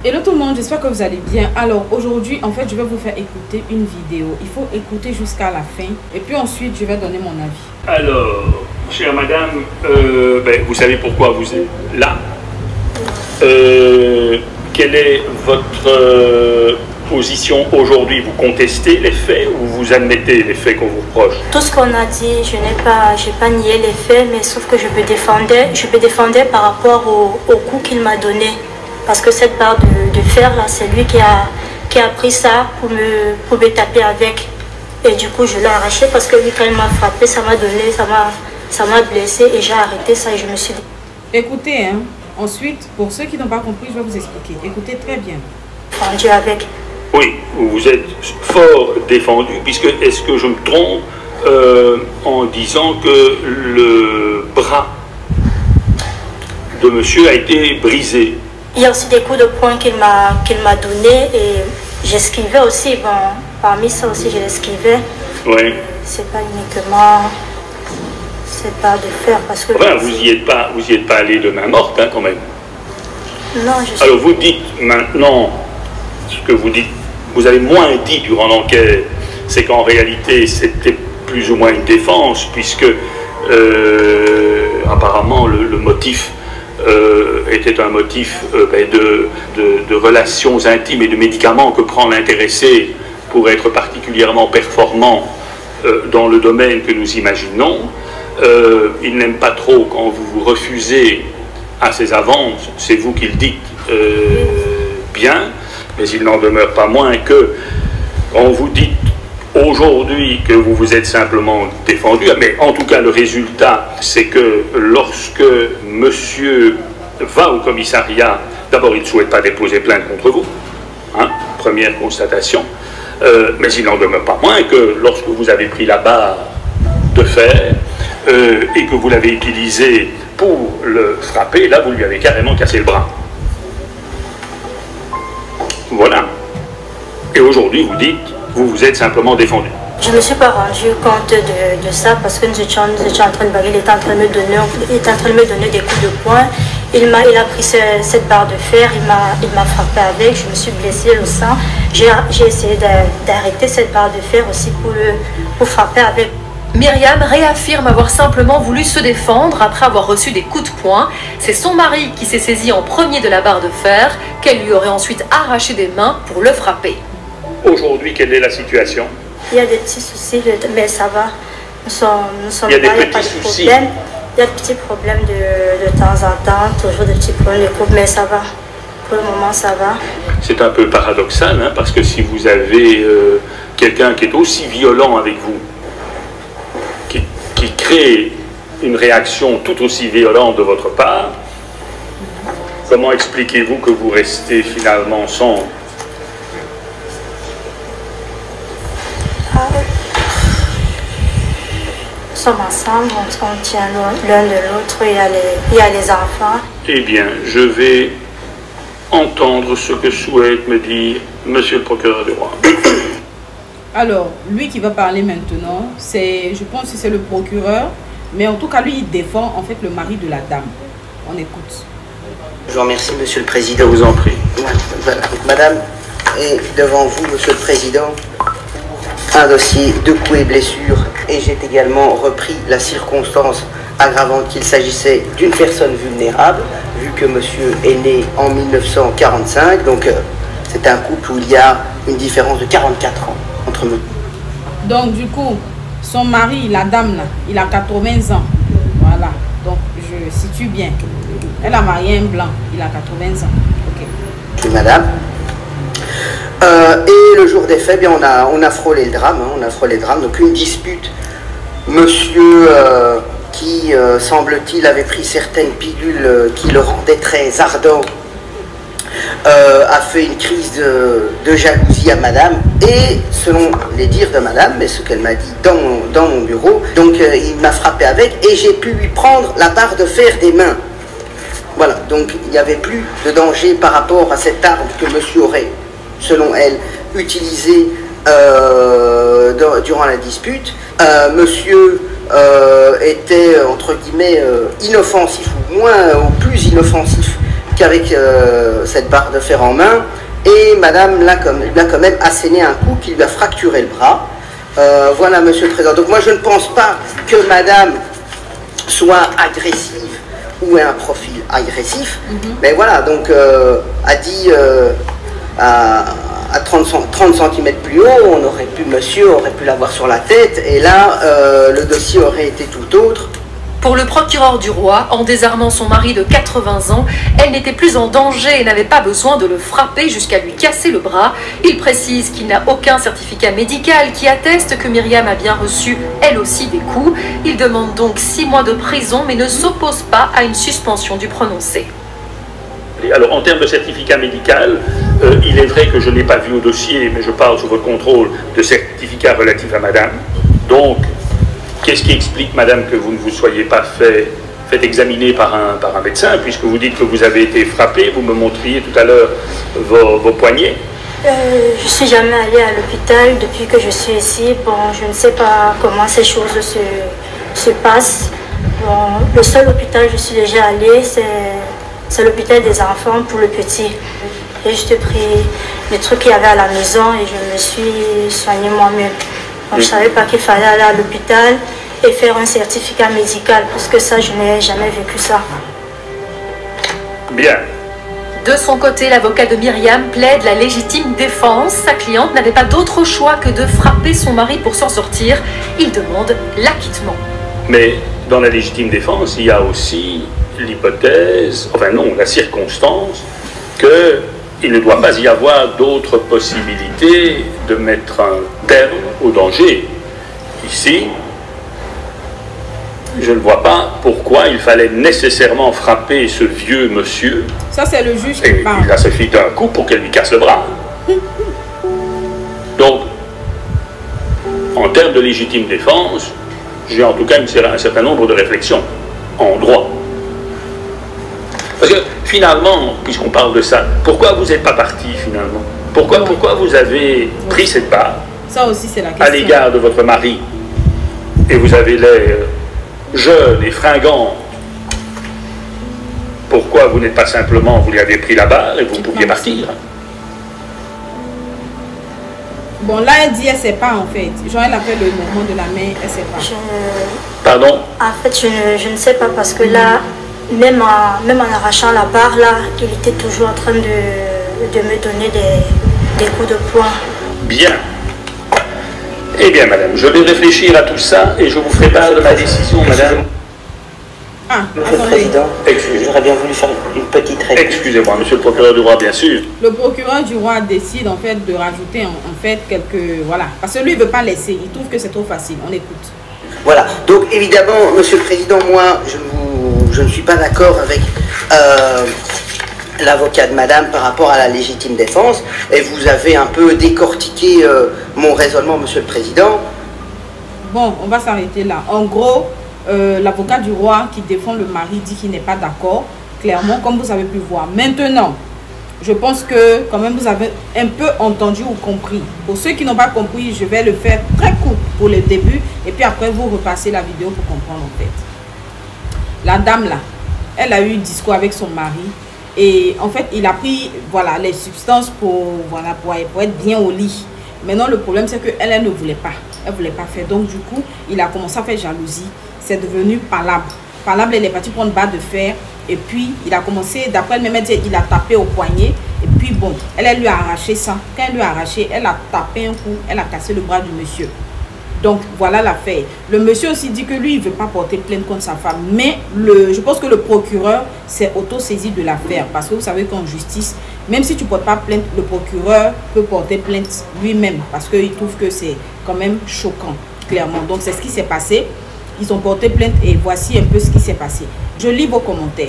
Hello tout le monde, j'espère que vous allez bien. Alors aujourd'hui, en fait, je vais vous faire écouter une vidéo. Il faut écouter jusqu'à la fin et puis ensuite, je vais donner mon avis. Alors, chère madame, vous savez pourquoi vous êtes là. Quelle est votre position aujourd'hui? Vous contestez les faits ou vous admettez les faits qu'on vous reproche? Tout ce qu'on a dit, je n'ai pas nié les faits, mais sauf que je me défendais par rapport au coup qu'il m'a donné. Parce que cette barre de fer là, c'est lui qui a pris ça pour me taper avec. Et du coup, je l'ai arraché parce que lui, quand il m'a frappé, ça m'a blessé et j'ai arrêté ça et je me suis dit. Écoutez, hein. Ensuite, pour ceux qui n'ont pas compris, je vais vous expliquer. Écoutez très bien. Dieu avec. Oui, vous êtes fort défendu, puisque est-ce que je me trompe en disant que le bras de monsieur a été brisé? Il y a aussi des coups de poing qu'il m'a donné et j'esquivais aussi. Bon, parmi ça aussi, je l'esquivais. Oui. C'est pas uniquement cette barre de fer parce que. Enfin, vous y êtes pas allé de main morte, hein, quand même. Non, je sais. Alors vous dites maintenant ce que vous dites. Vous avez moins dit durant l'enquête, c'est qu'en réalité c'était plus ou moins une défense, puisque apparemment le motif était un motif de relations intimes et de médicaments que prend l'intéressé pour être particulièrement performant dans le domaine que nous imaginons. Il n'aime pas trop quand vous vous refusez à ses avances, c'est vous qui le dites bien, mais il n'en demeure pas moins que quand vous dites aujourd'hui que vous vous êtes simplement défendu, mais en tout cas le résultat c'est que lorsque monsieur va au commissariat, d'abord il ne souhaite pas déposer plainte contre vous, hein, première constatation, mais il n'en demeure pas moins que lorsque vous avez pris la barre de fer et que vous l'avez utilisée pour le frapper, là vous lui avez carrément cassé le bras. Voilà. Et aujourd'hui vous dites, vous vous êtes simplement défendu. Je ne me suis pas rendu compte de ça parce que nous étions en train de bagarrer, il était en train de me donner des coups de poing. Il a pris cette barre de fer, il m'a frappé avec, je me suis blessé le sang. J'ai essayé d'arrêter cette barre de fer aussi pour frapper avec. Myriam réaffirme avoir simplement voulu se défendre après avoir reçu des coups de poing. C'est son mari qui s'est saisi en premier de la barre de fer, qu'elle lui aurait ensuite arraché des mains pour le frapper. Aujourd'hui, quelle est la situation? Il y a des petits soucis, mais ça va. Nous sommes il y a des pas, petits il y a pas de soucis. problème. Il y a des petits problèmes de temps en temps, toujours des petits problèmes de couple, mais ça va. Pour le moment, ça va. C'est un peu paradoxal, hein, parce que si vous avez quelqu'un qui est aussi violent avec vous, qui crée une réaction tout aussi violente de votre part, comment expliquez-vous que vous restez finalement ensemble? Nous sommes ensemble, on tient l'un de l'autre, il y a les enfants. Eh bien, je vais entendre ce que souhaite me dire monsieur le procureur du roi. Alors, lui qui va parler maintenant, je pense que c'est le procureur, mais en tout cas, lui, il défend en fait le mari de la dame. On écoute. Je vous remercie, monsieur le président. Je vous en prie. Voilà. Madame, et devant vous, monsieur le président, un dossier de coups et blessures, et j'ai également repris la circonstance aggravante qu'il s'agissait d'une personne vulnérable, vu que monsieur est né en 1945, donc c'est un couple où il y a une différence de 44 ans entre nous. Donc du coup, son mari, la dame là, il a 80 ans. Voilà, donc je situe bien. Elle a marié un blanc, il a 80 ans. Ok. Oui, madame. Et le jour des faits, bien, on a frôlé le drame, hein, on a frôlé le drame, donc une dispute. Monsieur qui, semble-t-il, avait pris certaines pilules qui le rendaient très ardent, a fait une crise de jalousie à madame, et selon les dires de madame, mais ce qu'elle m'a dit dans mon bureau, donc il m'a frappé avec, et j'ai pu lui prendre la barre de fer des mains. Voilà, donc il n'y avait plus de danger par rapport à cette arme que monsieur aurait, selon elle, utilisée durant la dispute. Monsieur était, entre guillemets, inoffensif, ou moins, ou plus inoffensif qu'avec cette barre de fer en main, et madame lui a quand même asséné un coup qui lui a fracturé le bras. Voilà, monsieur le président. Donc moi je ne pense pas que madame soit agressive ou ait un profil agressif, mais voilà, donc a dit à 30 cm plus haut, monsieur aurait pu l'avoir sur la tête, et là le dossier aurait été tout autre. Pour le procureur du roi, en désarmant son mari de 80 ans, elle n'était plus en danger et n'avait pas besoin de le frapper jusqu'à lui casser le bras. Il précise qu'il n'a aucun certificat médical qui atteste que Myriam a bien reçu, elle aussi, des coups. Il demande donc 6 mois de prison, mais ne s'oppose pas à une suspension du prononcé. Alors, en termes de certificat médical, il est vrai que je n'ai pas vu au dossier, mais je parle sous votre contrôle de certificat relatif à madame. Donc, qu'est-ce qui explique, madame, que vous ne vous soyez pas fait examiner par un médecin, puisque vous dites que vous avez été frappé? Vous me montriez tout à l'heure vos poignets. Je ne suis jamais allée à l'hôpital depuis que je suis ici. Bon, je ne sais pas comment ces choses se passent. Bon, le seul hôpital où je suis déjà allée, c'est l'hôpital des enfants pour le petit. J'ai juste pris les trucs qu'il y avait à la maison et je me suis soignée moi-même. Je ne savais pas qu'il fallait aller à l'hôpital et faire un certificat médical, parce que ça, je n'ai jamais vécu ça. Bien. De son côté, l'avocat de Myriam plaide la légitime défense. Sa cliente n'avait pas d'autre choix que de frapper son mari pour s'en sortir. Il demande l'acquittement. Mais dans la légitime défense, il y a aussi l'hypothèse, enfin non, la circonstance qu'il ne doit pas y avoir d'autres possibilités de mettre un terme au danger. Ici, je ne vois pas pourquoi il fallait nécessairement frapper ce vieux monsieur. Ça, c'est le juge qui parle. Il a suffi d'un coup pour qu'elle lui casse le bras. Donc, en termes de légitime défense, j'ai en tout cas un certain nombre de réflexions en droit. Parce que finalement, puisqu'on parle de ça, pourquoi vous n'êtes pas parti finalement? Pourquoi vous avez pris cette barre? Ça aussi, c'est la question. À l'égard de votre mari, et vous avez l'air jeune et fringant, pourquoi vous n'êtes pas simplement, vous lui avez pris la barre et vous pouviez partir? Bon, là, elle dit elle ne sait pas en fait. Genre, elle a fait le mouvement de la main, elle ne sait pas. Pardon? En fait, je ne sais pas, parce que là, même en arrachant la barre, là, il était toujours en train de me donner des coups de poing. Bien. Eh bien, madame, je vais réfléchir à tout ça et je vous ferai part de ma décision, madame. Monsieur le Président, j'aurais bien voulu faire une petite réplique. Excusez-moi, monsieur le procureur du roi, bien sûr. Le procureur du roi décide en fait de rajouter en fait quelques... Voilà. Parce que lui, il ne veut pas laisser. Il trouve que c'est trop facile. On écoute. Voilà. Donc, évidemment, monsieur le Président, moi, je ne suis pas d'accord avec l'avocat de madame par rapport à la légitime défense. Et vous avez un peu décortiqué mon raisonnement, monsieur le Président. Bon, on va s'arrêter là. En gros, l'avocat du roi qui défend le mari dit qu'il n'est pas d'accord, clairement, comme vous avez pu voir. Maintenant, je pense que quand même vous avez un peu entendu ou compris. Pour ceux qui n'ont pas compris, je vais le faire très court pour le début et puis après vous repassez la vidéo pour comprendre en fait. La dame là, elle a eu un discours avec son mari et en fait il a pris voilà les substances pour être bien au lit. Maintenant le problème c'est que elle ne voulait pas. Elle ne voulait pas faire. Donc du coup, il a commencé à faire jalousie. C'est devenu palabre. Palabre, elle est partie prendre barre de fer. Et puis, il a commencé, d'après elle-même, il a tapé au poignet. Et puis, bon, elle lui a arraché ça. Quand elle lui a arraché, elle a tapé un coup. Elle a cassé le bras du monsieur. Donc, voilà l'affaire. Le monsieur aussi dit que lui, il ne veut pas porter plainte contre sa femme. Mais je pense que le procureur s'est auto-saisi de l'affaire. Parce que vous savez qu'en justice, même si tu ne portes pas plainte, le procureur peut porter plainte lui-même. Parce qu'il trouve que c'est quand même choquant, clairement. Donc, c'est ce qui s'est passé. Ils ont porté plainte et voici un peu ce qui s'est passé. Je lis vos commentaires.